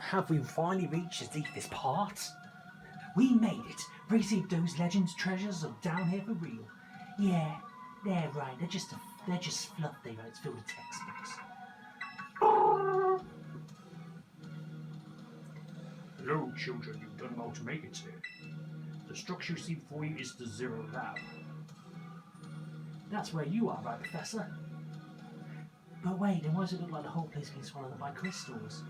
Have we finally reached the deepest part? We made it. Received those legends treasures are down here for real. Yeah, they're right. They're just fluff they wrote filled with textbooks. Hello, children. You've done well to make it here. The structure you see before you is the Zero Lab. That's where you are, right, Professor? But wait, then why does it look like the whole place being swallowed up by crystals?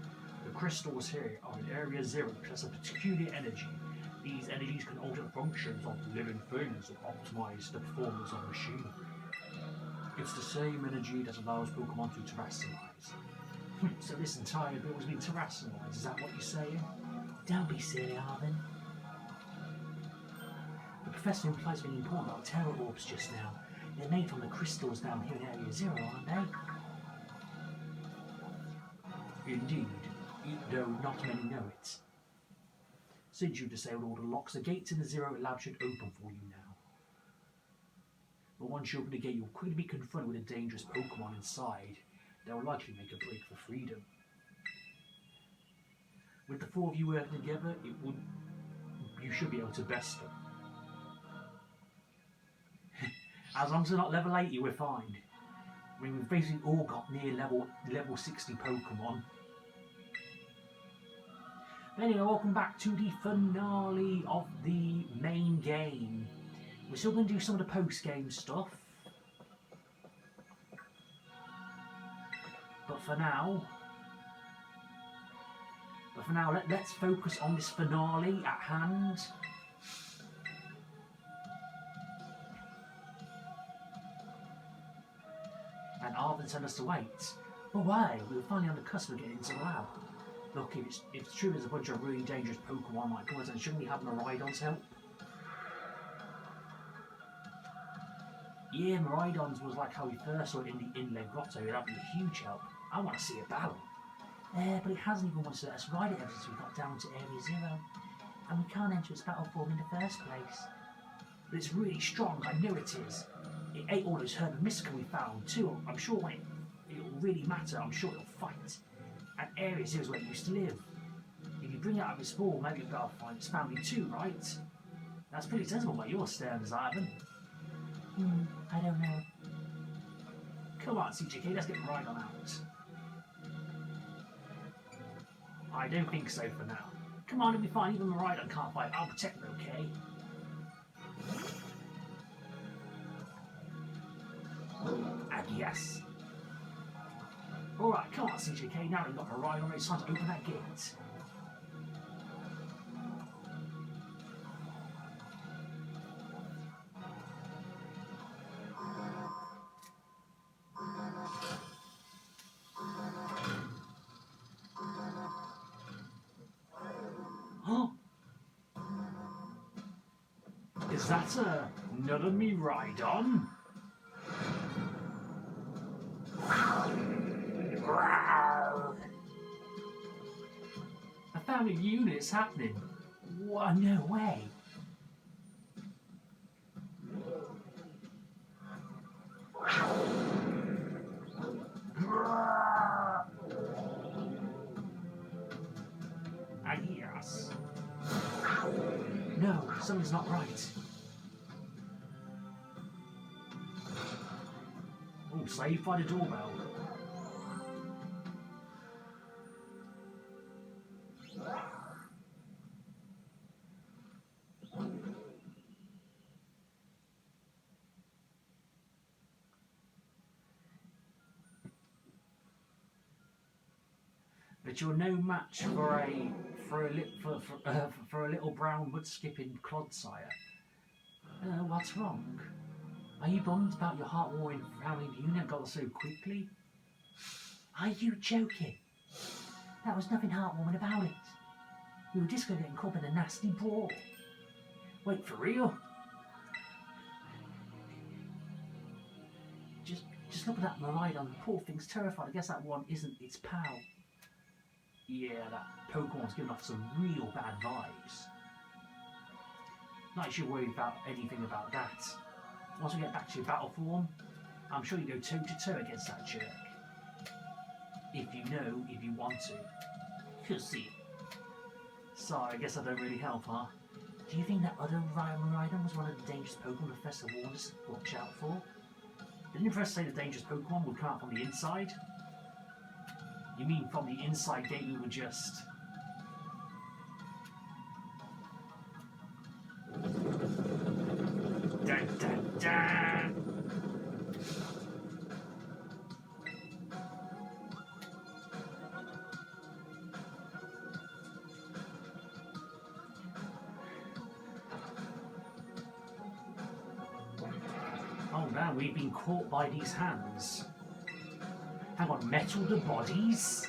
The crystals here are in Area Zero possess a peculiar energy. These energies can alter the functions of living things and optimize the performance of machinery. It's the same energy that allows Pokemon to terrestrialize. So this entire building's been terrestrialized, is that what you're saying? Don't be silly, Arvin. The Professor implies something important about terror orbs just now. They're made from the crystals down here in Area Zero, aren't they? Indeed, though not many know it. Since you've disabled all the locks, the gates in the Zero Lab should open for you now. But once you open the gate, you'll quickly be confronted with a dangerous Pokemon inside. They'll likely make a break for freedom. With the four of you working together, you should be able to best them. As long as they're not level 80, we're fine. I mean, we've basically all got near level 60 Pokemon. Anyway, welcome back to the finale of the main game. We're still going to do some of the post-game stuff. But for now, let's focus on this finale at hand. And Arvin sent us to wait. But why? We were finally on the cusp of getting into the lab. Look, if it's true there's a bunch of really dangerous Pokemon like us, then shouldn't we have Miraidon's help? Yeah, Miraidon's was like how we first saw it in the Inland Grotto. It'd be a huge help. I want to see it battle. But it hasn't even wanted to let us ride it ever since we got down to Area Zero. And we can't enter its battle form in the first place. But it's really strong, I know it is. It ate all those Herb and Mystical we found too. I'm sure when it'll really matter, I'm sure it'll fight. And Area Zero is where it used to live. If you bring it out of its form, maybe you'll be able to find its family too, right? That's pretty sensible by your standards, Ivan. I don't know. Come on, CJK, let's get Miraidon out. I don't think so for now. Come on, it'll be fine. Even Miraidon can't fight. I'll protect it, okay? And yes. Alright, come on, CJK. Now we've got Miraidon. It's time to open that gate. Is that another Miraidon? A family unit's happening. What? No way. Yes. No, something's not right. Oh, saved by the doorbell. But you're no match for a little brown wood skipping clodsire. What's wrong? Are you bummed about your heart-warming family unit got so quickly? Are you joking? That was nothing heartwarming about it. We were just going to get caught in a nasty brawl. Wait, for real? Just look at that Miraidon. The poor thing's terrified. I guess that one isn't its pal. Yeah, that Pokemon's giving off some real bad vibes. Not actually worried about anything about that. Once we get back to your battle form, I'm sure you go toe to toe against that jerk. If you know, if you want to. You'll see. Sorry, I guess I don't really help, huh? Do you think that other Rhydon was one of the dangerous Pokemon the Professor warned us to watch out for? Didn't the Professor say the dangerous Pokemon would come out from the inside? You mean from the inside gate we were just... Dun, dun, dun. Oh man, we've been caught by these hands. Hang on, metal the bodies?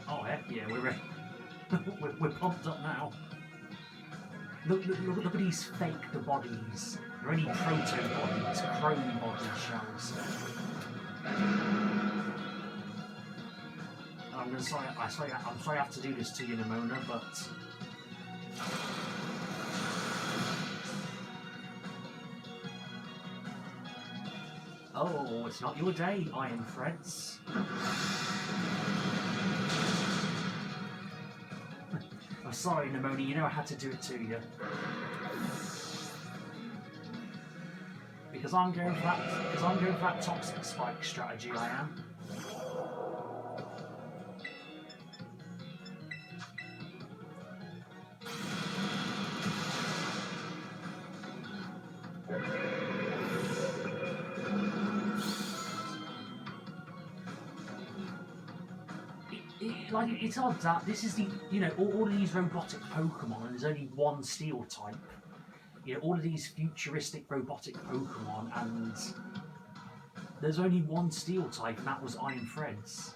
Oh heck yeah, we're ready. we're pumped up now. Look at these fake the bodies. They're only proto bodies, chrome bodies, shall we say. I'm sorry I have to do this to you, Nimona, but oh, it's not your day, Iron Threads. I'm sorry, Nimona, you know I had to do it to you. Because I'm going for that toxic spike strategy, I am. Like, it's odd that this is the, you know, all of these robotic Pokemon, and there's only one Steel type. You know, all of these futuristic robotic Pokemon, and there's only one Steel type, and that was Iron Threads.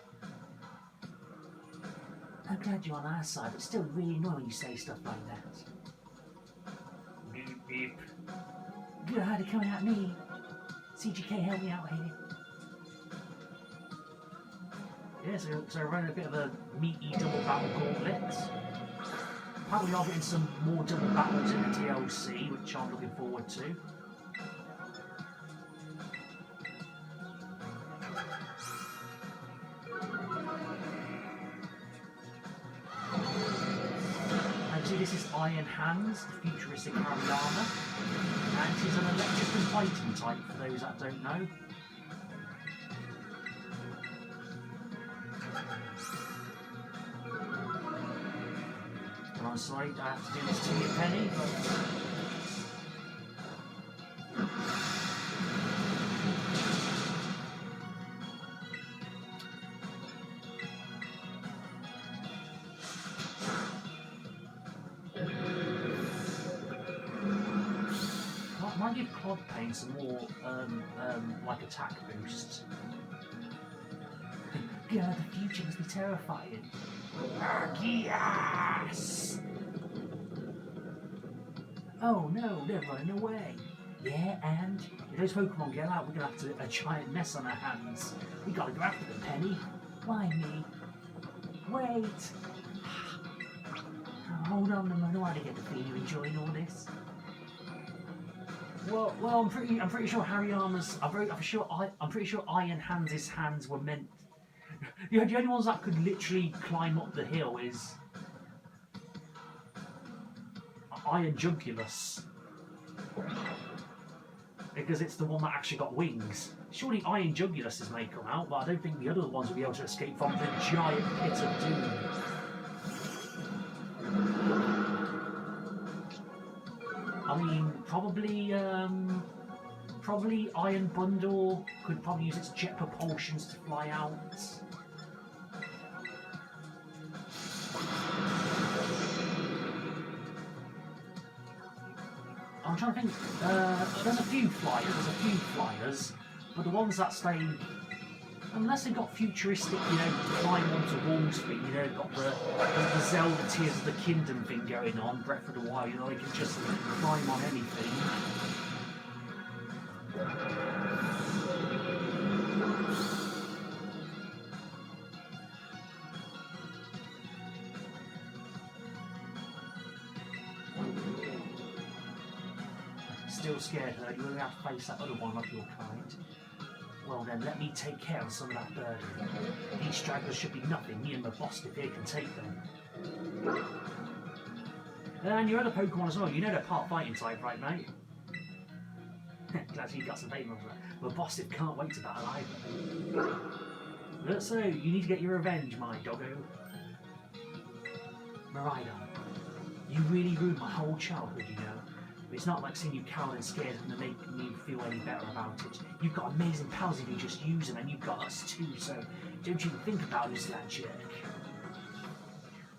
I'm glad you're on our side, but it's still really annoying when you say stuff like that. Beep, beep. Good, they're coming at me. CJK, help me out here. Yeah, so we're running a bit of a meaty double battle gauntlet. Probably are getting some more double battles in the DLC, which I'm looking forward to. And see, this is Iron Hands, the futuristic Hariyama, and he's an electric and fighting type for those that don't know. I'm sorry I have to do this to you, Penny, but... Might give Clodpain some more, like, attack boost. God, the future must be terrifying. Yes! Oh no, they're running away. Yeah, and if those Pokemon get out, we're gonna have a giant mess on our hands. We gotta go after them, Penny. Why me? Wait! Oh, hold on a minute, I don't get the feeling you're enjoying all this. Well, I'm pretty sure Hariyama's. I'm pretty sure Iron Hands' hands were meant. The only ones that could literally climb up the hill is Iron Jugulis, because it's the one that actually got wings. Surely Iron Jugulis may come out, but I don't think the other ones will be able to escape from the giant pit of doom. I mean, probably Iron Bundle could probably use its jet propulsions to fly out. I'm trying to think. There's a few flyers, but the ones that stay, unless they've got futuristic, you know, climb onto walls thing, you know, got the Zelda Tears of the Kingdom thing going on, Breath of the Wild, you know, they can just climb on anything. still scared, Herd? You only have to face that other one like your kind. Well then, let me take care of some of that burden. These stragglers should be nothing. Me and my boss if they can take them. And your other Pokemon as well. You know they're part fighting type, right, mate? Glad you got some fame over that. My boss can't wait to battle either. So, you need to get your revenge, my doggo. Miraidon, you really ruined my whole childhood, you know. It's not like seeing you cowed and scared is going to make me feel any better about it. You've got amazing pals if you just use them, and you've got us too, so don't you think about us, that jerk.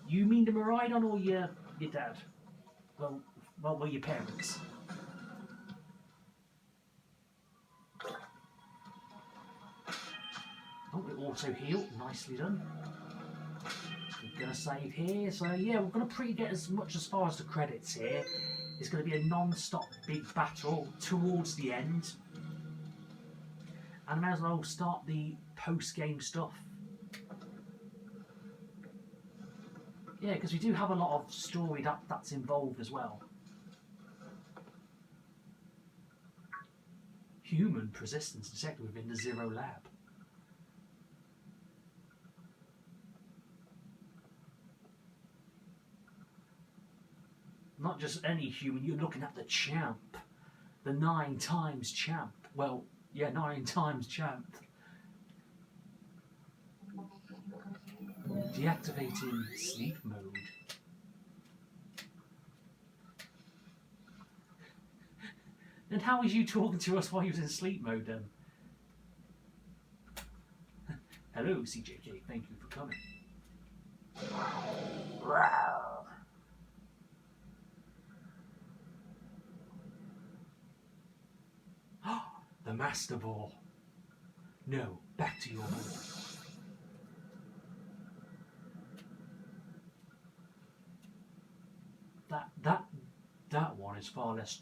You mean the Miraidon or your dad? Well, your parents. Oh, it auto-healed. Nicely done. We're going to save here. So, yeah, we're going to get as far as the credits here. It's going to be a non-stop big battle towards the end. And I may as well start the post-game stuff. Yeah, because we do have a lot of story that's involved as well. Human persistence detected within the Zero Lab. Not just any human, you're looking at the champ. The 9 times champ. Well, yeah, 9 times champ. Deactivating sleep mode. And how is you talking to us while he was in sleep mode then? Hello, CJK, thank you for coming. The Master Ball. No, back to your home. That one is far less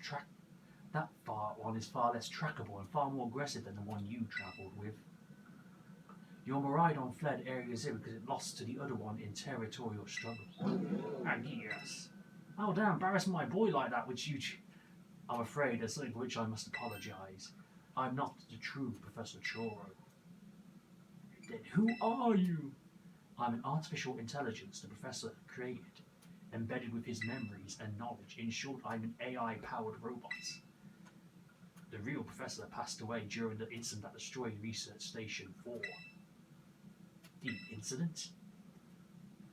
trackable and far more aggressive than the one you travelled with. Your Miraidon fled Area Zero because it lost to the other one in territorial struggles. And yes. Oh damn, embarrassing my boy like that, which you... I'm afraid there's something for which I must apologise. I'm not the true Professor Turo. Then who are you? I'm an artificial intelligence the Professor created, embedded with his memories and knowledge. In short, I'm an AI-powered robot. The real Professor passed away during the incident that destroyed Research Station 4. The incident?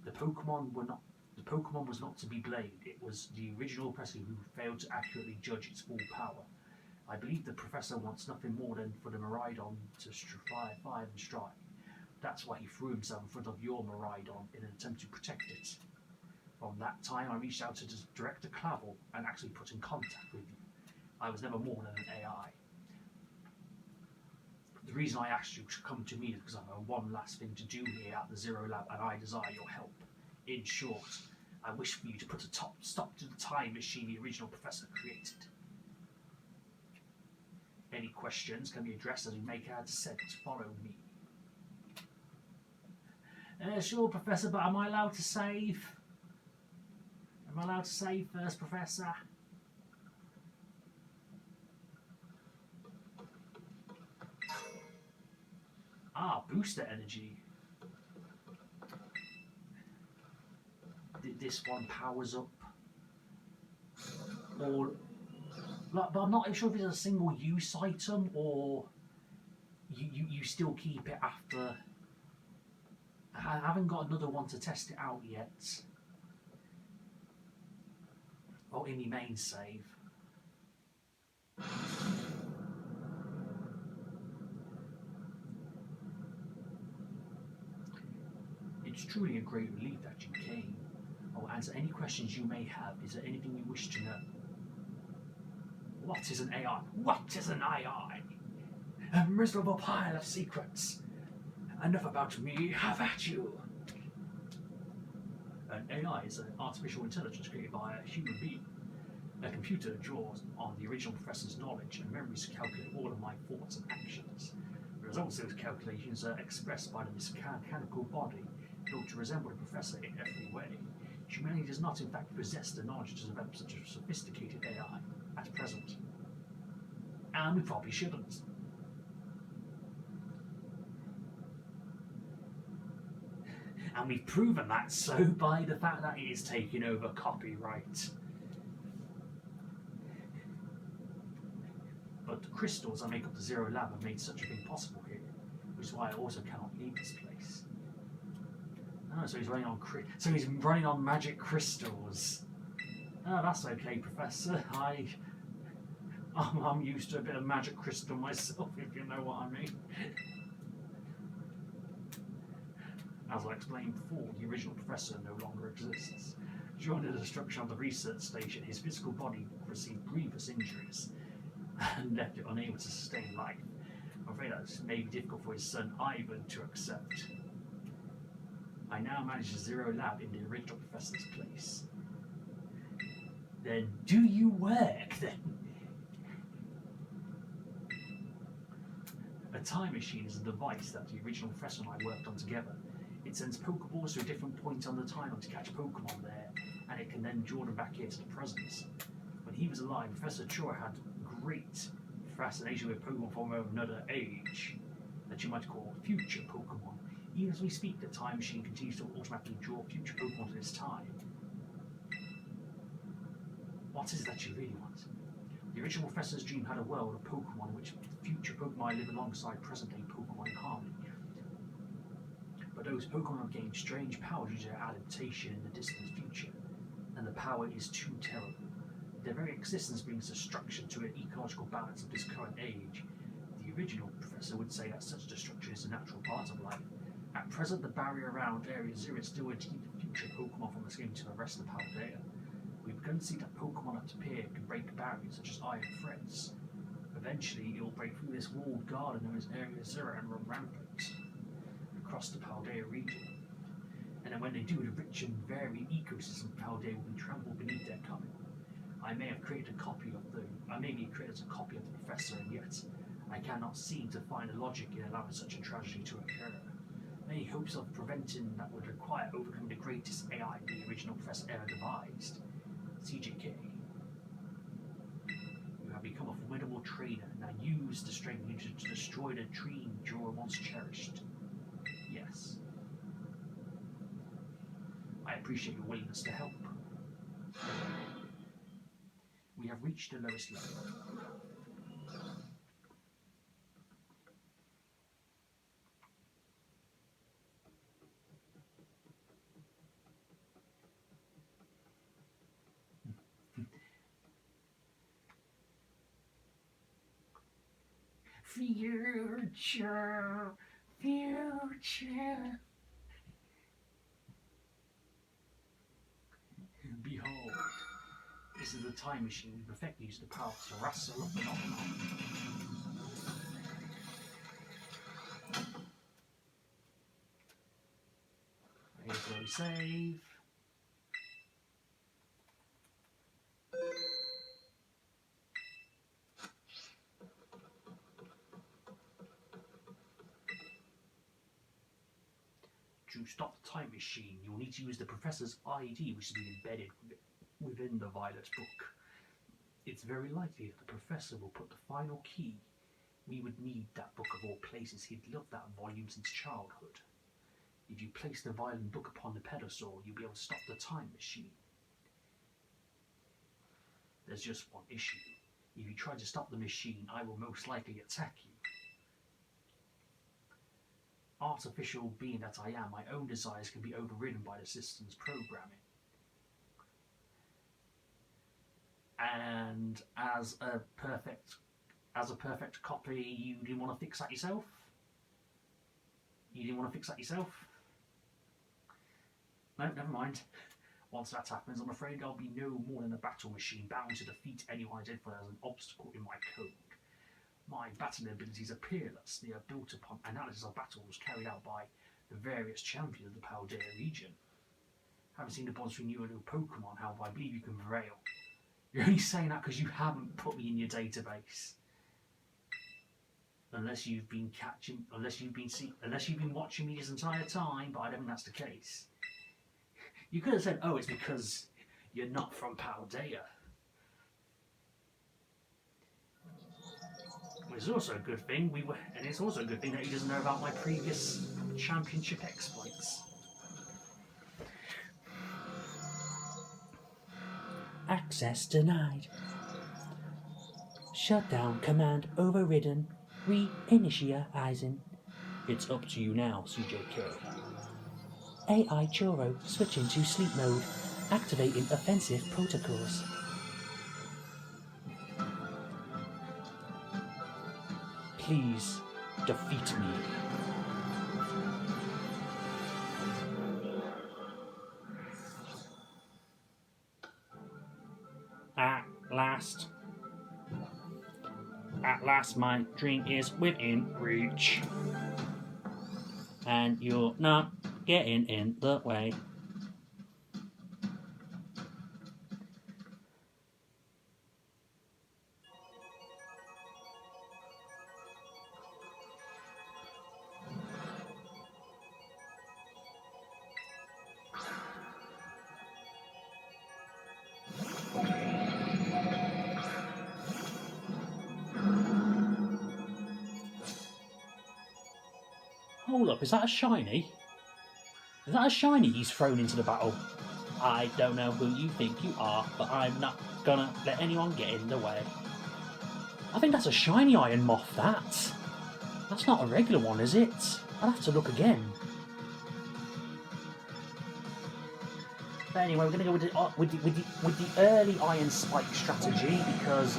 The Pokemon was not to be blamed. It was the original Professor who failed to accurately judge its full power. I believe the Professor wants nothing more than for the Miraidon to fly and strike. That's why he threw himself in front of your Miraidon in an attempt to protect it. From that time, I reached out to Director Clavel and actually put in contact with you. I was never more than an AI. The reason I asked you to come to me is because I have one last thing to do here at the Zero Lab, and I desire your help. In short, I wish for you to put a stop to the time machine the original Professor created. Any questions can be addressed as we make our descent. Follow me. Sure, Professor, but am I allowed to save? Am I allowed to save first, Professor? Ah, booster energy. This one powers up. Or, but I'm not sure if it's a single use item or you still keep it after. I haven't got another one to test it out yet. Or in my main save. It's truly a great relief that you came. I will answer any questions you may have. Is there anything you wish to know? What is an AI? What is an AI? A miserable pile of secrets. Enough about me, have at you. An AI is an artificial intelligence created by a human being. A computer draws on the original Professor's knowledge and memories to calculate all of my thoughts and actions. The results of those calculations are expressed by the mechanical body built to resemble the Professor in every way. Humanity does not in fact possess the knowledge to develop such a sophisticated AI at present. And we probably shouldn't. And we've proven that so by the fact that it is taking over copyright. But the crystals that make up the Zero Lab have made such a thing possible here, which is why I also cannot leave this place. Oh, so he's running on magic crystals. Oh, that's okay, Professor. I'm used to a bit of magic crystal myself, if you know what I mean. As I explained before, the original Professor no longer exists. During the destruction of the research station, his physical body received grievous injuries and left it unable to sustain life. I'm afraid that may be difficult for his son Ivan to accept. I now manage the Zero Lab in the original Professor's place. Then do you work then? A time machine is a device that the original Professor and I worked on together. It sends Pokeballs to a different point on the timeline to catch Pokemon there, and it can then draw them back here to the present. When he was alive, Professor Turo had great fascination with Pokemon from another age, that you might call future Pokemon. Even as we speak, the time machine continues to automatically draw future Pokemon to its time. What is it that you really want? The original Professor's dream had a world of Pokemon in which future Pokemon live alongside present-day Pokemon in harmony. But those Pokemon have gained strange powers due to their adaptation in the distant future, and the power is too terrible. Their very existence brings destruction to an ecological balance of this current age. The original Professor would say that such destruction is a natural part of life. At present, the barrier around Area Zero is still to keep the future Pokemon from escaping to the rest of Paldea. We've begun to see that Pokemon that appear can break barriers such as iron threads. Eventually, it will break through this walled garden known as Area Zero and run rampant across the Paldea region. And then when they do, the rich and varied ecosystem of Paldea will be trampled beneath their coming. I may have created a copy of the Professor, and yet I cannot seem to find a logic in allowing such a tragedy to occur. Many hopes of preventing that would require overcoming the greatest AI the original Professor ever devised, CJK. You have become a formidable trainer, now use the strength you need to destroy the dream Jura once cherished. Yes. I appreciate your willingness to help. We have reached the lowest level. Future. Behold, this is the time machine we perfectly use the power to wrestle up and on. Here's where we save. To stop the time machine, you will need to use the Professor's ID, which has been embedded within the Violet book. It's very likely that the Professor will put the final key. We would need that book of all places. He'd loved that volume since childhood. If you place the Violet book upon the pedestal, you'll be able to stop the time machine. There's just one issue. If you try to stop the machine, I will most likely attack you. Artificial being that I am, my own desires can be overridden by the system's programming. And as a perfect copy, you didn't want to fix that yourself? No, never mind. Once that happens, I'm afraid I'll be no more than a battle machine bound to defeat anyone identified as an obstacle in my code. My battling abilities are peerless. They are built upon analysis of battles carried out by the various champions of the Paldea region. Haven't seen the bonds between you and your Pokemon, however, I believe you can prevail. You're only saying that because you haven't put me in your database. Unless you've been watching me this entire time, but I don't think that's the case. You could have said, oh, it's because you're not from Paldea. It's also a good thing and it's also a good thing that he doesn't know about my previous championship exploits. Access denied. Shutdown command overridden. Reinitializing. It's up to you now, CJK. AI Turo switching to sleep mode. Activating offensive protocols. Please defeat me. At last my dream is within reach. And you're not getting in the way. Hold up, is that a shiny? Is that a shiny he's thrown into the battle? I don't know who you think you are, but I'm not gonna let anyone get in the way. I think that's a shiny Iron Moth, that. That's not a regular one, is it? I'll have to look again. But anyway, we're going to go with the early Iron Spike strategy because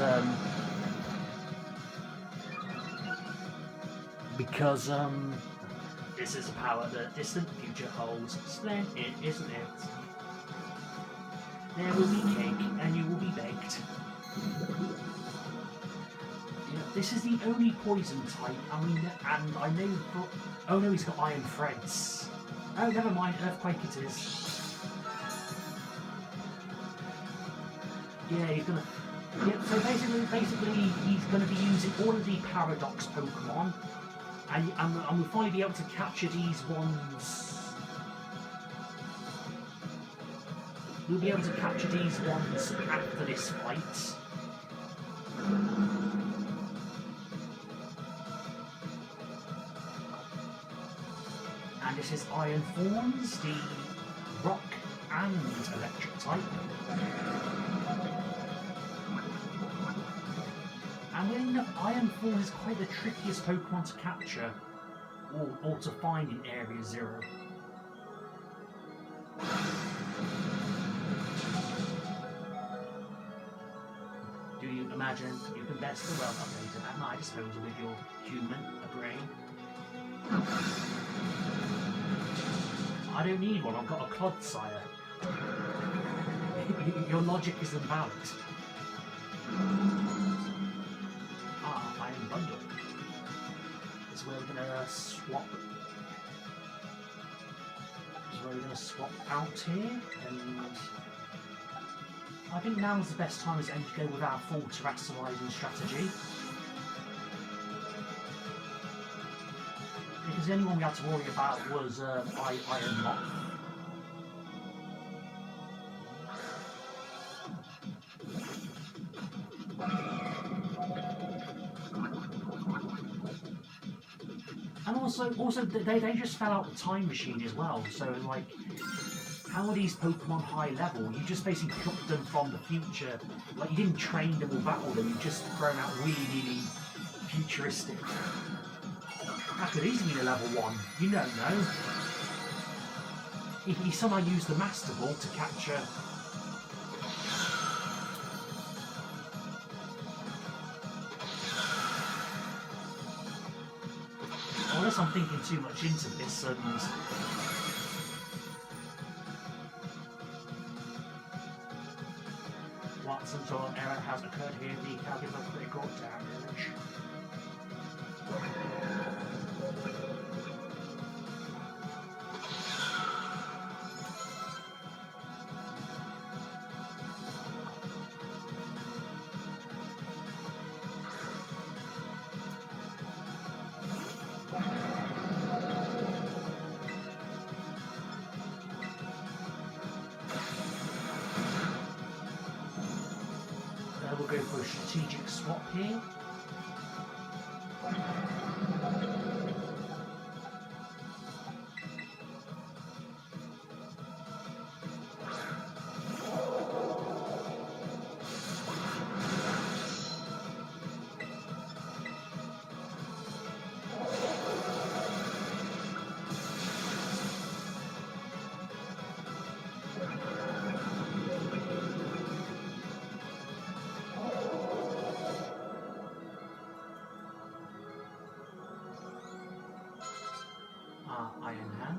this is a power that distant future holds. Splendid, isn't it? There will be cake, and you will be baked. Yeah, this is the only poison type, and I know. Oh no, he's got iron threads. Oh, never mind. Earthquake it is. Yeah, he's gonna. Yeah, so basically, he's gonna be using all of the paradox Pokemon. And we'll finally be able to capture these ones. We'll be able to capture these ones after this fight. And this is Iron Forms, the rock and electric type. And weirdly enough, Iron Form is quite the trickiest Pokemon to capture or to find in Area 0. Do you imagine you can best the world updated at my disposal with your human brain? I don't need one, I've got a Clodsire. Your logic is invalid. Iron Bundle. This is where we're gonna swap. This is where we're gonna swap out here, and I think now is the best time as to go with our full terrestrializing strategy. Because the only one we had to worry about was Iron Moth. And also they just fell out the time machine as well, so like, how are these Pokemon high level? You just basically plucked them from the future. Like, you didn't train them or battle them, you just thrown out really futuristic. That could easily be a level 1, you don't know. He somehow used the Master Ball to capture. Unless I'm thinking too much into this, and what some sort of error has occurred here, the calculus critical damage. We'll go for a strategic swap here.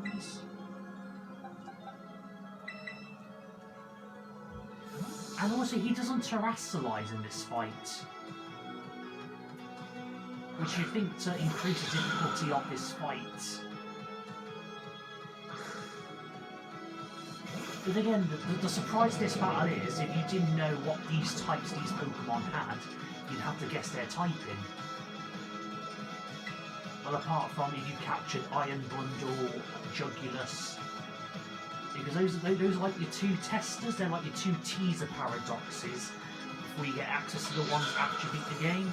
hands. And also, he doesn't terrestrialize in this fight, which you think to increase the difficulty of this fight. But again, the surprise of this battle is, if you didn't know what these types these Pokemon had, you'd have to guess their typing. Well, apart from if you captured Iron Bundle, Jugulus, because those are like your two testers, they're like your two teaser paradoxes before you get access to the ones after you beat the game.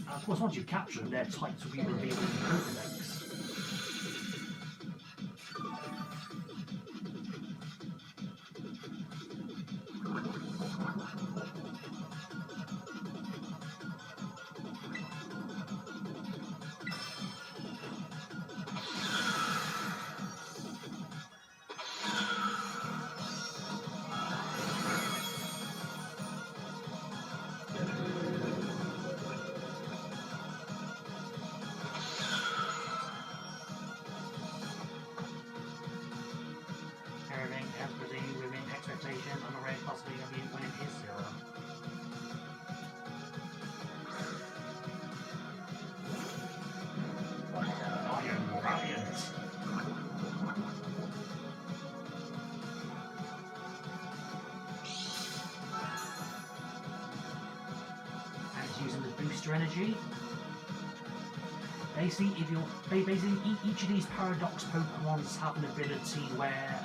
And of course, once you capture them, their types will be revealed in the Pokedex. On the rare possibility of you winning his zero. Iron Valiant. And it's using the booster energy. Basically, each of these paradox Pokemons have an ability where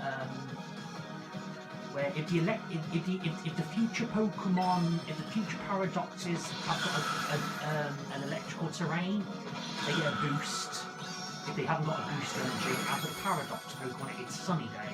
if the future Pokemon, if the future paradoxes have got an electrical terrain, they get a boost. If they haven't got a booster energy, as a paradox Pokemon, it's Sunny Day.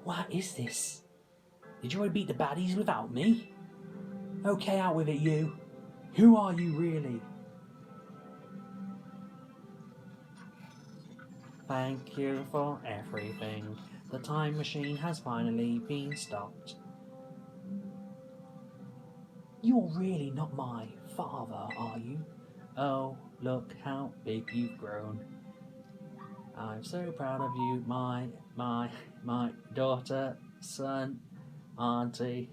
What is this? Did you already beat the baddies without me? Okay, out with it, you. Who are you really? Thank you for everything. The time machine has finally been stopped. You're really not my father, are you? Oh, look how big you've grown. I'm so proud of you, my daughter, son, auntie.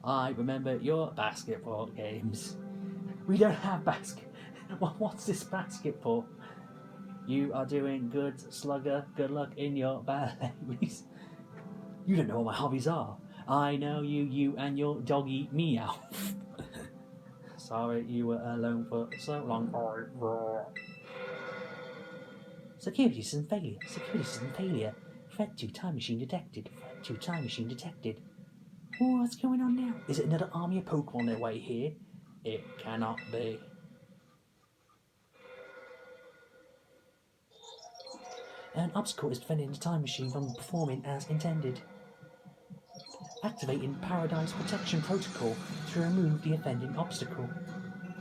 I remember your basketball games. We don't have What's this basketball? You are doing good, slugger. Good luck in your ballets. You don't know what my hobbies are. I know you and your doggy meow. Sorry you were alone for so long. Security system failure. Security system failure. Threat to time machine detected. Threat to time machine detected. What's going on now? Is it another army of Pokemon on their way here? It cannot be. An obstacle is preventing the time machine from performing as intended. Activating Paradise Protection Protocol to remove the offending obstacle.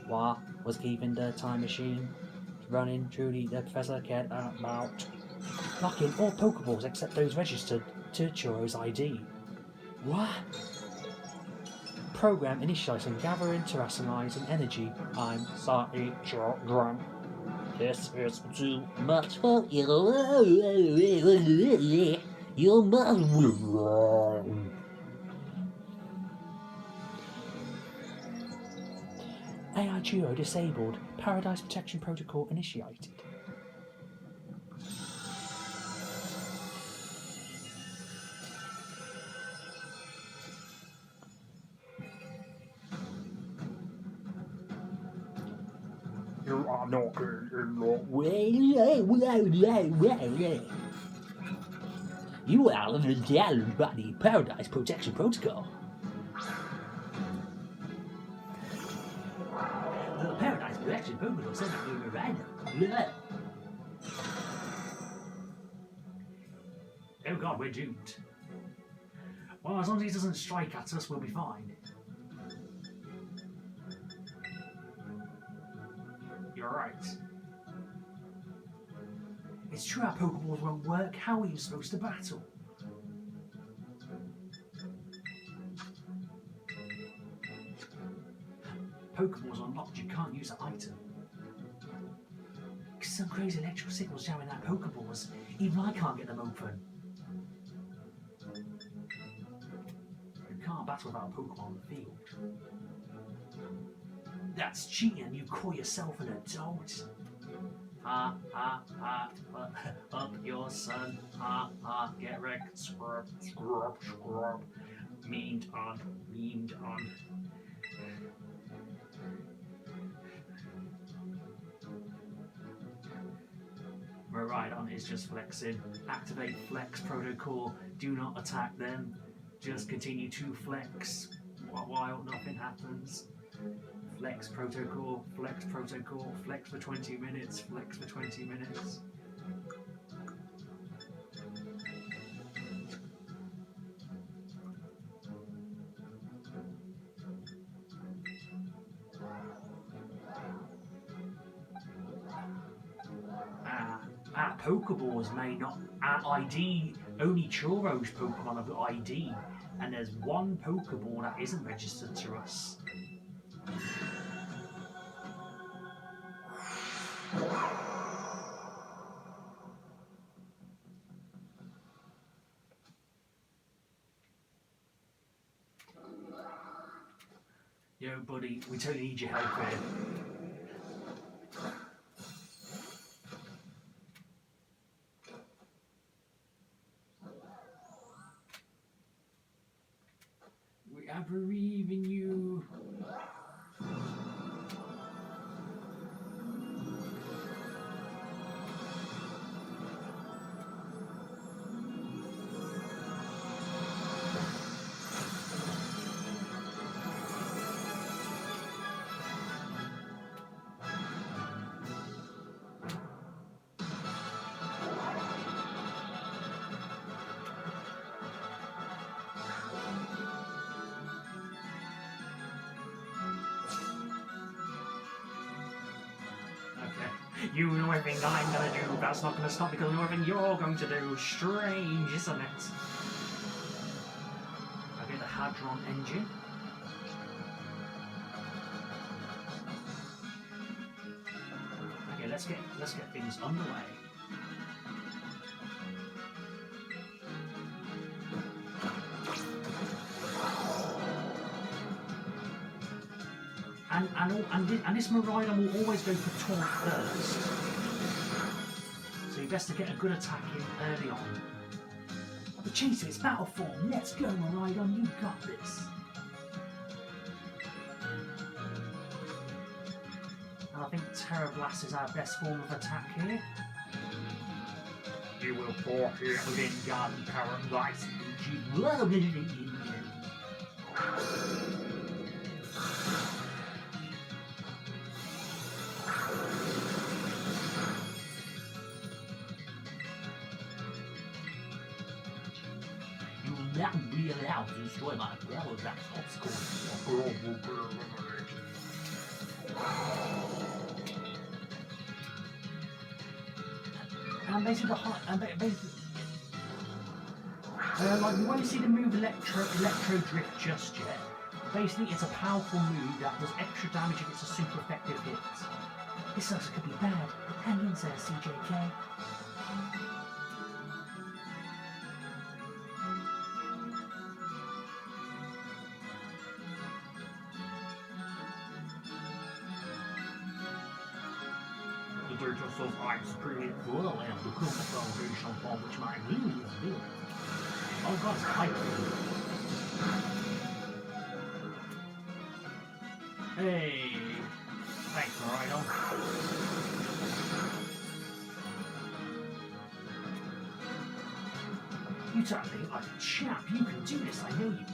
What was keeping the time machine running? Truly, the Professor cared about. Locking all Pokeballs except those registered to Turo's ID. What? Program initializing, gathering, terrestrializing energy. I'm sorry, children. This is too much for you. You must. AI Turo disabled. Paradise Protection Protocol initiated. You are knocking in the You are under the challenge by the Paradise Protection Protocol. The Paradise Protection Protocol says that you're right. Oh god, we're doomed. Well, as long as he doesn't strike at us, we'll be fine. You're right. It's true our Pokeballs won't work. How are you supposed to battle? Pokeballs are locked. You can't use an item. Some crazy electrical signals jamming that Pokeballs. Even I can't get them open. You can't battle without a Pokemon on the field. That's cheating. You call yourself an adult. Ha ha ha, up your son. Ha ha, get wrecked. Scrub, scrub, scrub. Memed on, memed on. Miraidon is just flexing. Activate flex protocol. Do not attack them. Just continue to flex while nothing happens. Flex protocol, flex protocol, flex for 20 minutes, flex for 20 minutes. Pokeballs may not. ID, only Churo's Pokemon have ID, and there's one Pokeball that isn't registered to us. Yo, buddy, we totally need your help here. I believe in you. You know everything I'm gonna do, that's not gonna stop because I know everything you're going to do. Strange, isn't it? Okay, the Hadron engine. Okay, let's get things underway. And this Miraidon will always go for taunt first. So you best to get a good attack in early on. The Chaser, it's battle form. Let's go, Miraidon, you got this. And I think Terra Blast is our best form of attack here. You will fall here within Garden Paradise. That would be allowed to destroy my brother's obstacle. And basically like you won't see the move Electro Drift just yet. Basically, it's a powerful move that does extra damage if it's a super effective hit. This sucks, could be bad. Hang in there, CJK. The data says I'm supremely cool and the cool foundation upon which my ability is built. Oh god, it's hype. Hey. Thanks, Maridon. You don't think like a chap. You can do this. I know you can.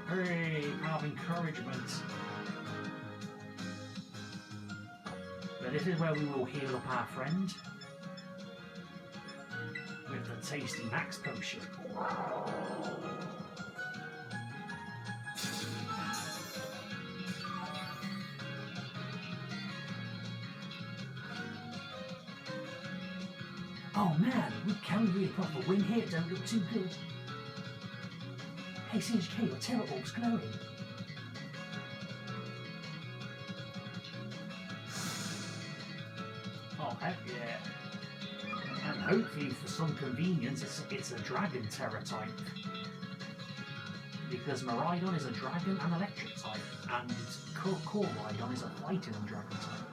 Hooray, have encouragement. But this is where we will heal up our friend with the tasty Max Potion. Oh man, can we really put up a win here? Don't look too good. Hey CJK, your terror orb's glowing. Oh heck yeah. And hopefully for some convenience it's a dragon terror type. Because Maridon is a dragon and electric type, and Maridon is a fighting and dragon type.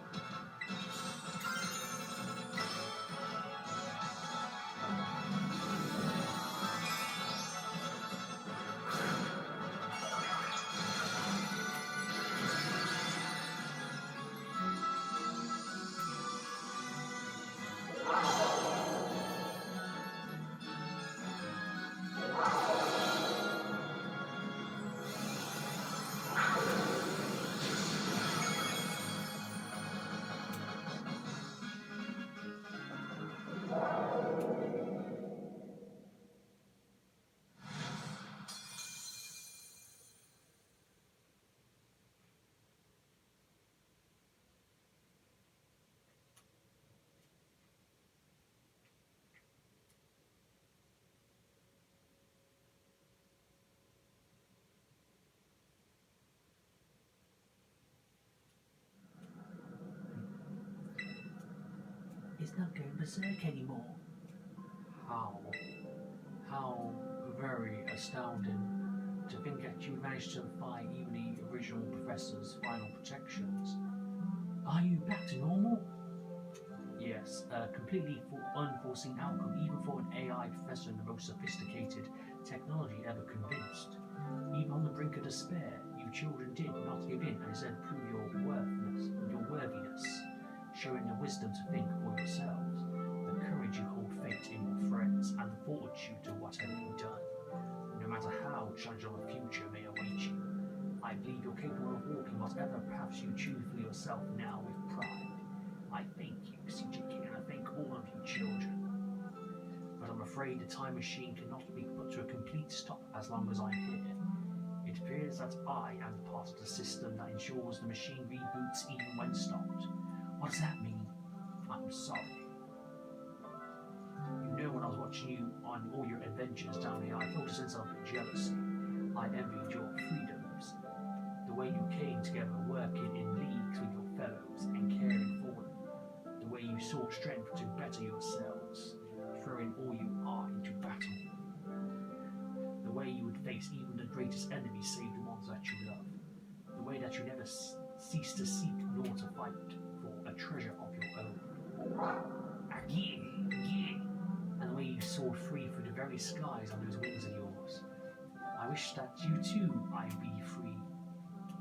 It's not going berserk anymore. How very astounding to think that you managed to defy even the original Professor's final protections. Are you back to normal? Yes, a completely unforeseen outcome, even for an AI professor in the most sophisticated technology ever convinced. Even on the brink of despair, you children did not give in and instead prove your worthiness, showing the wisdom to think for yourselves, the courage you hold faith in your friends, and the fortitude to whatever you've done. No matter how challenging a future may await you, I believe you're capable of walking whatever paths you choose for yourself now with pride. I thank you, CJK, and I thank all of you children. But I'm afraid the time machine cannot be put to a complete stop as long as I'm here. It appears that I am part of the system that ensures the machine reboots even when stopped. What does that mean? I'm sorry. You know, when I was watching you on all your adventures down here, I felt a sense of jealousy. I envied your freedoms. The way you came together, working in leagues with your fellows and caring for them. The way you sought strength to better yourselves, throwing all you are into battle. The way you would face even the greatest enemies, save the ones that you love. The way that you never cease to seek nor to fight for a treasure of your own. And the way you soared free through the very skies on those wings of yours. I wish that you too might be free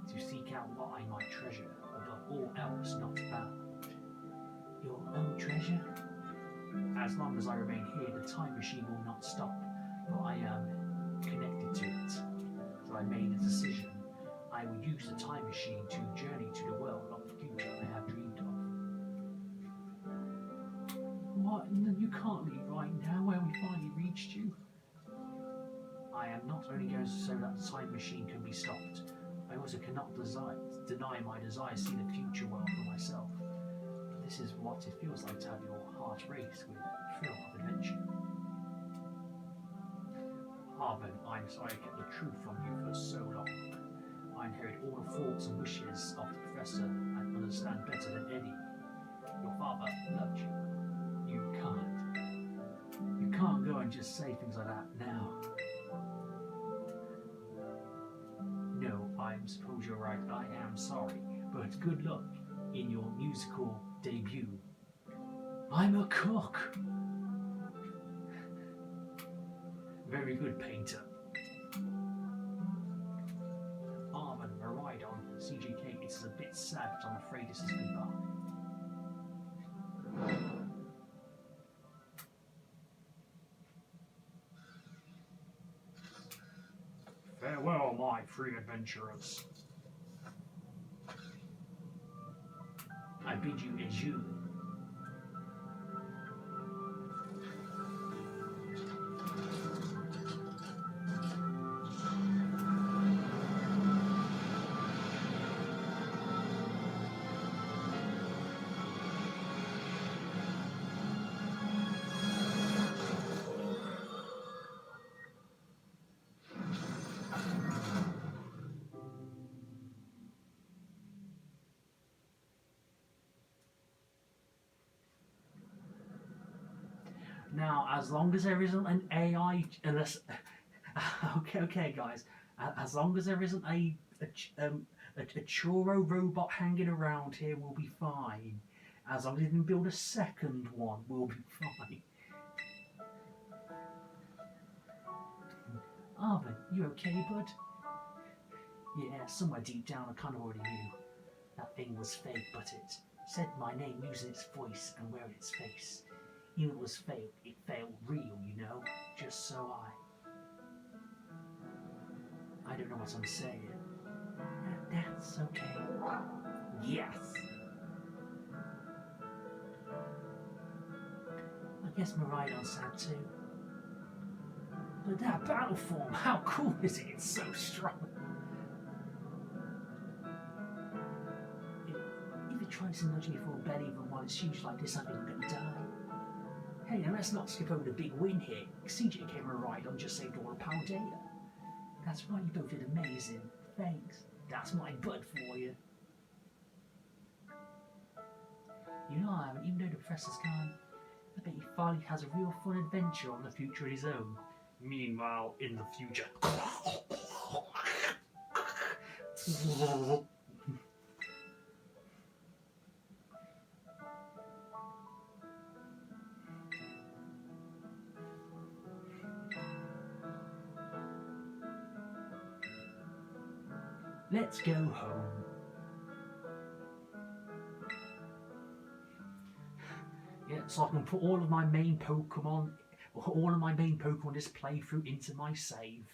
to seek out what I might treasure, above all else not bound. Your own treasure? As long as I remain here, the time machine will not stop, for I am connected to it. So I made a decision. I will use the time machine to journey to the world of the future I have dreamed of. What? You can't leave right now where we finally reached you. I am not only going so that the time machine can be stopped, I also cannot deny my desire to see the future world for myself. But this is what it feels like to have your heart race with thrill of adventure. Harvin, I'm sorry I kept the truth from you for so long. I inherit all the thoughts and wishes of the Professor and understand better than any. Your father loved you. You can't go and just say things like that now. No, I suppose you're right, I am sorry, but good luck in your musical debut. I'm a cook! Very good, painter. Arm and Maridon CJK, it is a bit sad, but I'm afraid this is goodbye. Farewell, my free adventurers. I bid you adieu. Now, as long as there isn't an AI, unless okay, guys, as long as there isn't a churro robot hanging around here, we'll be fine. As long as we can build a second one, we'll be fine. Arvin, you okay, bud? Yeah, somewhere deep down I kind of already knew that thing was fake, but it said my name using its voice and wearing its face. Even if it was fake, it felt real, you know? Just so I don't know what I'm saying. That's okay. Yes! I guess Miraidon's sad too. But that battle form, how cool is it? It's so strong. If it tries to nudge me for a belly even while it's huge like this, I think I'm gonna die. Hey, now let's not skip over the big win here. CJK Miraidon just saved all of Paldea. That's right, you both did amazing. Thanks. That's my bud for you. You know I haven't even though the Professor's gone. I bet he finally has a real fun adventure on the future of his own. Meanwhile, in the future. Let's go home. Yeah, so I can put all of my main Pokemon this playthrough into my save.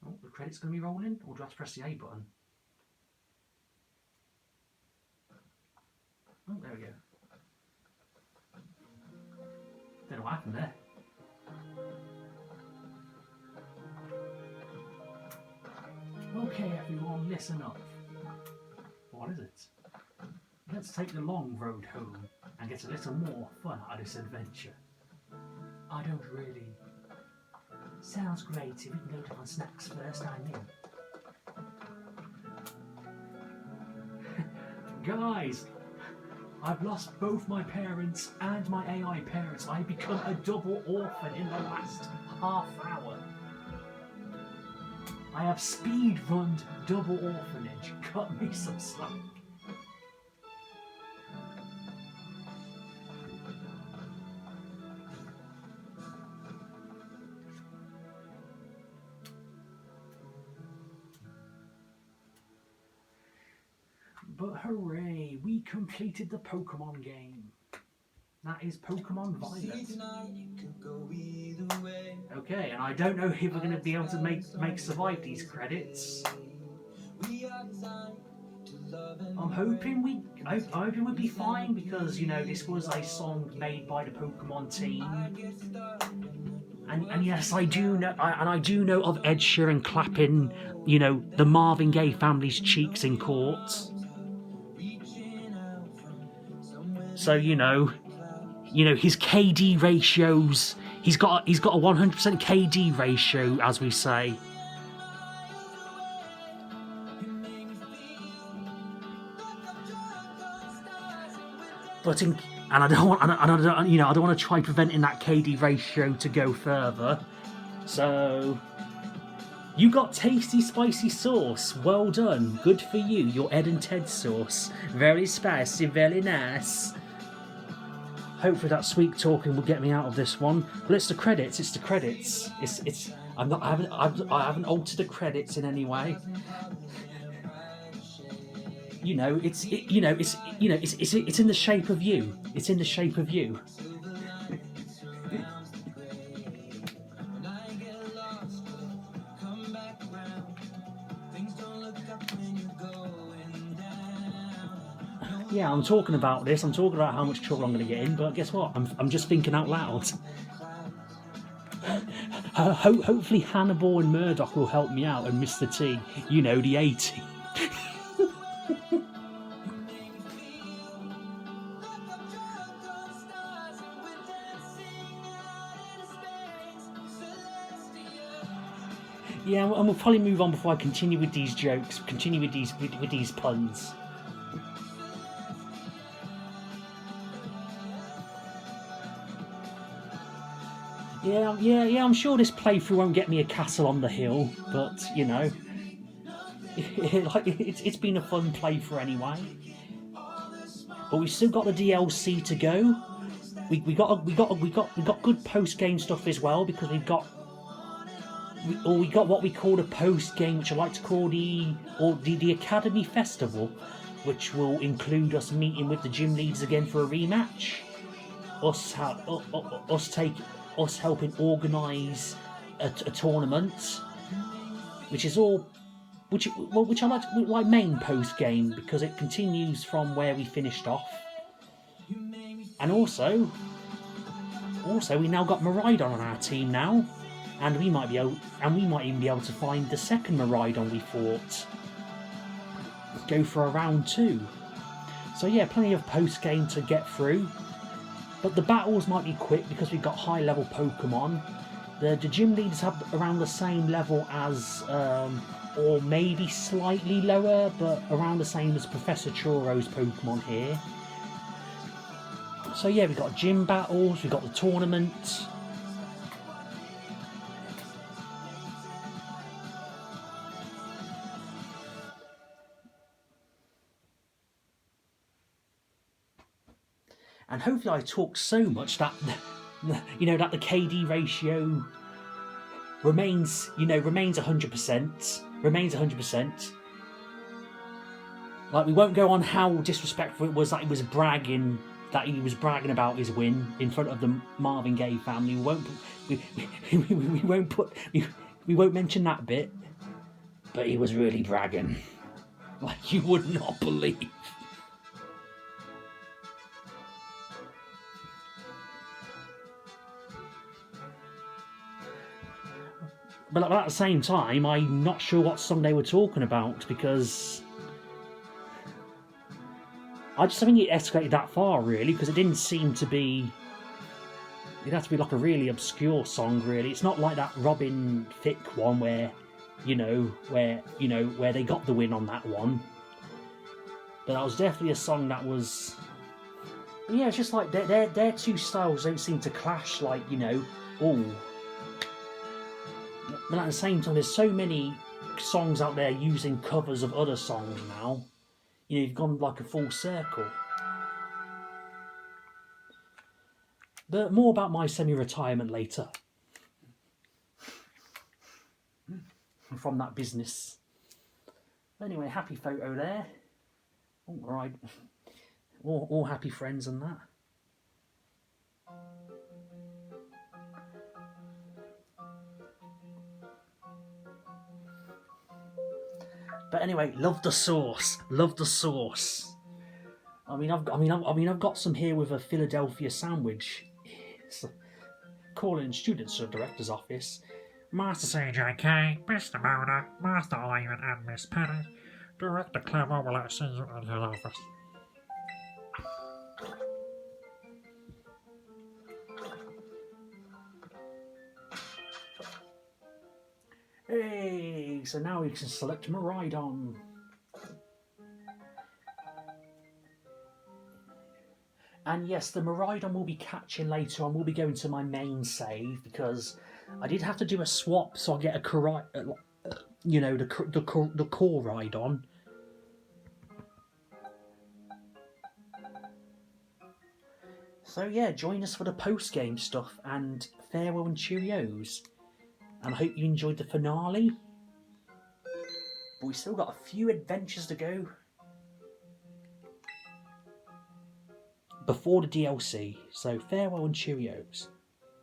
Oh, the credit's going to be rolling, or do I have to press the A button? Oh, there we go. Don't know what happened there. Okay, everyone, listen up. What is it? Let's take the long road home and get a little more fun out of this adventure. I don't really. Sounds great. If we can load up on snacks first, I'm in. Guys! I've lost both my parents and my AI parents. I've become a double orphan in the last half hour. I have speed-runned double orphanage. Cut me some slack. But hooray, we completed the Pokemon game. That is Pokemon Violet. Okay, and I don't know if we're going to be able to make survive these credits. I'm hoping we'd be fine because, you know, this was a song made by the Pokemon team. And yes, I do know, I do know of Ed Sheeran clapping, you know, the Marvin Gaye family's cheeks in court. So, you know, his KD ratios, he's got a 100% KD ratio, as we say. But I don't want to try preventing that KD ratio to go further. So You got tasty spicy sauce. Well done. Good for you. Your Ed and Ted sauce. Very spicy, very nice. Hopefully that sweet talking will get me out of this one. But it's the credits. It's the credits. It's. I'm not. I haven't altered the credits in any way. You know. It's in the shape of you. It's in the shape of you. Yeah, I'm talking about this. I'm talking about how much trouble I'm going to get in. But guess what? I'm just thinking out loud. Hopefully Hannibal and Murdoch will help me out, and Mr. T, you know, the A-Team. Yeah, and we'll probably move on before I continue with these jokes, continue with these puns. Yeah, I'm sure this playthrough won't get me a castle on the hill, but, you know, it's been a fun playthrough anyway. But we've still got the DLC to go. We got good post-game stuff as well, because we got what we call a post-game, which I like to call the Academy Festival, which will include us meeting with the gym leaders again for a rematch. Us helping organise a tournament, which I like main post game, because it continues from where we finished off, and also we now got Miraidon on our team now, and we might even be able to find the second Miraidon we fought. Go for a round 2. So yeah, plenty of post game to get through. But the battles might be quick because we've got high level Pokemon. The gym leaders have around the same level as, or maybe slightly lower, but around the same as Professor Turo's Pokemon here. So yeah, we've got gym battles, we've got the tournament. And hopefully I talk so much that, you know, that the KD ratio remains 100%. Remains 100%. Like, we won't go on how disrespectful it was that he was bragging about his win in front of the Marvin Gaye family. We won't mention that bit. But he was really bragging, like you would not believe. But at the same time, I'm not sure what song they were talking about, because I just think it escalated that far, really, because it didn't seem to be... It'd have to be like a really obscure song, really. It's not like that Robin Thicke one where they got the win on that one. But that was definitely a song that was... But yeah, it's just like their two styles don't seem to clash, like, But at the same time, there's so many songs out there using covers of other songs now. You've gone like a full circle. But more about my semi-retirement later. From that business. Anyway, happy photo there. All right. All happy friends and that. But anyway, love the sauce. Love the sauce. I've got some here with a Philadelphia sandwich. So, calling students to the director's office. Master CJK, Mr. Mona, Master Ivan, and Miss Penny. Director Clever will let see you in his office. Hey, so now we can select Miraidon. And yes, the Miraidon will be catching later on. We'll be going to my main save, because I did have to do a swap so I get a you know, the core ride on. So yeah, join us for the post-game stuff and farewell and cheerios. And I hope you enjoyed the finale. But we've still got a few adventures to go before the DLC. So farewell and cheerios.